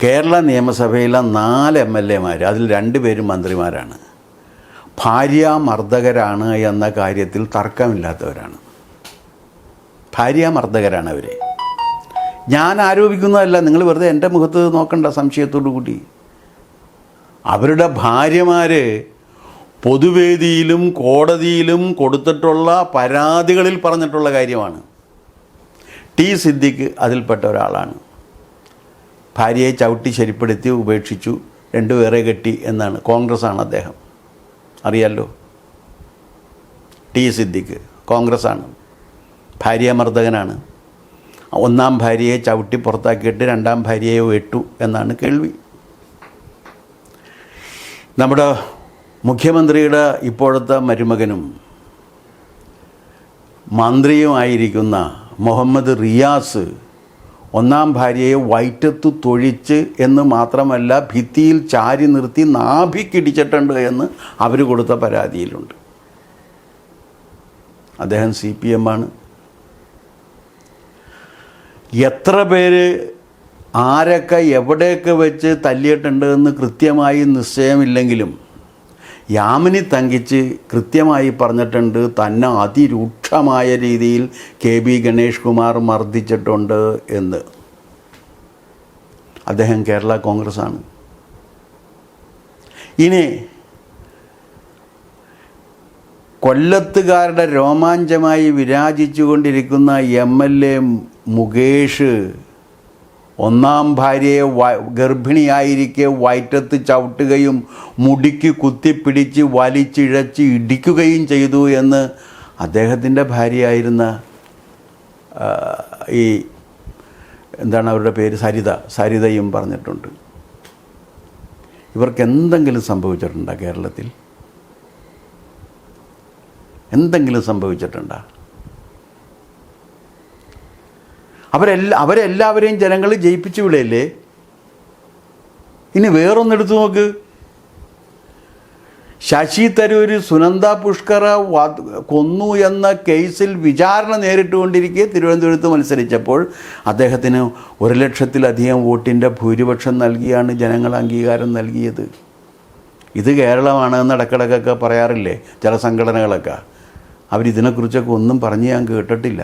കേരള നിയമസഭയിലെ 4 MLA-മാർ, അതിൽ 2 പേരും മന്ത്രിമാരാണ്. ഭാര്യാമർദ്ദകരാണ് എന്ന കാര്യത്തിൽ തർക്കമില്ലാത്തവരാണ്. ഭാര്യാമർദ്ദകരാണ് അവർ. ഞാൻ ആരോപിക്കുന്നതല്ല, നിങ്ങൾ വെറുതെ എൻ്റെ മുഖത്ത് നോക്കണ്ട സംശയത്തോടു കൂടി. അവരുടെ ഭാര്യമാർ പൊതുവേദിയിലും കോടതിയിലും കൊടുത്തിട്ടുള്ള പരാതികളിൽ പറഞ്ഞിട്ടുള്ള കാര്യമാണ്. ടി സിദ്ദിഖ് അതിൽപ്പെട്ട ഒരാളാണ്. ഭാര്യയെ ചവിട്ടി ശരിപ്പെടുത്തി ഉപേക്ഷിച്ചു, 2 പേരെ കെട്ടി എന്നാണ്. കോൺഗ്രസ്സാണ് അദ്ദേഹം, അറിയാലോ. ടി സിദ്ദിഖ് കോൺഗ്രസ്സാണ്, ഭാര്യാമർദ്ദകനാണ്. 1-ാം ഭാര്യയെ ചവിട്ടി പുറത്താക്കിയിട്ട് 2-ാം ഭാര്യയെ വെട്ടു എന്നാണ് കേൾവി. നമ്മുടെ മുഖ്യമന്ത്രിയുടെ ഇപ്പോഴത്തെ മരുമകനും മന്ത്രിയുമായിരിക്കുന്ന മുഹമ്മദ് റിയാസ് 1-ാം ഭാര്യയെ വയറ്റത്ത് തൊഴിച്ച് എന്ന് മാത്രമല്ല ഭിത്തിയിൽ ചാരി നിർത്തി നാഭിക്കിടിച്ചിട്ടുണ്ട് എന്ന് അവർ കൊടുത്ത പരാതിയിലുണ്ട്. അദ്ദേഹം CPM ആണ്. എത്ര പേര് ആരൊക്കെ എവിടെയൊക്കെ വെച്ച് തല്ലിയിട്ടുണ്ട് എന്ന് കൃത്യമായി നിശ്ചയമില്ലെങ്കിലും യാമിനി തങ്കിച്ച് കൃത്യമായി പറഞ്ഞിട്ടുണ്ട്, തന്നെ അതിരൂക്ഷമായ രീതിയിൽ KB ഗണേഷ് കുമാർ മർദ്ദിച്ചിട്ടുണ്ട് എന്ന്. അദ്ദേഹം കേരള കോൺഗ്രസ്സാണ്. ഇനി കൊല്ലത്തുകാരുടെ രോമാഞ്ചമായി വിരാജിച്ചുകൊണ്ടിരിക്കുന്ന MLA മുകേഷ് 1-ാം ഭാര്യയെ ഗർഭിണിയായിരിക്കെ വയറ്റത്ത് ചവിട്ടുകയും മുടിക്ക് കുത്തിപ്പിടിച്ച് വലിച്ചിഴച്ച് ഇടിക്കുകയും ചെയ്തു എന്ന് അദ്ദേഹത്തിൻ്റെ ഭാര്യയായിരുന്ന ഈ എന്താണ് അവരുടെ പേര്, സരിതയും പറഞ്ഞിട്ടുണ്ട്. ഇവർക്ക് എന്തെങ്കിലും സംഭവിച്ചിട്ടുണ്ടോ? കേരളത്തിൽ എന്തെങ്കിലും സംഭവിച്ചിട്ടുണ്ടോ? അവരെല്ലാവരെയും ജനങ്ങൾ ജയിപ്പിച്ചു വിടയല്ലേ. ഇനി വേറൊന്നെടുത്തു നോക്ക്. ശശി തരൂർ സുനന്ദ പുഷ്കർ കൊന്നു എന്ന കേസിൽ വിചാരണ നേരിട്ടുകൊണ്ടിരിക്കെ തിരുവനന്തപുരത്ത് മത്സരിച്ചപ്പോൾ അദ്ദേഹത്തിന് 1,00,000-ലധികം വോട്ടിൻ്റെ ഭൂരിപക്ഷം നൽകിയാണ് ജനങ്ങൾ അംഗീകാരം നൽകിയത്. ഇത് കേരളമാണെന്ന് ഇടക്കിടക്കൊക്കെ പറയാറില്ലേ ചില സംഘടനകളൊക്കെ. അവരിതിനെക്കുറിച്ചൊക്കെ ഒന്നും പറഞ്ഞ് ഞാൻ കേട്ടിട്ടില്ല.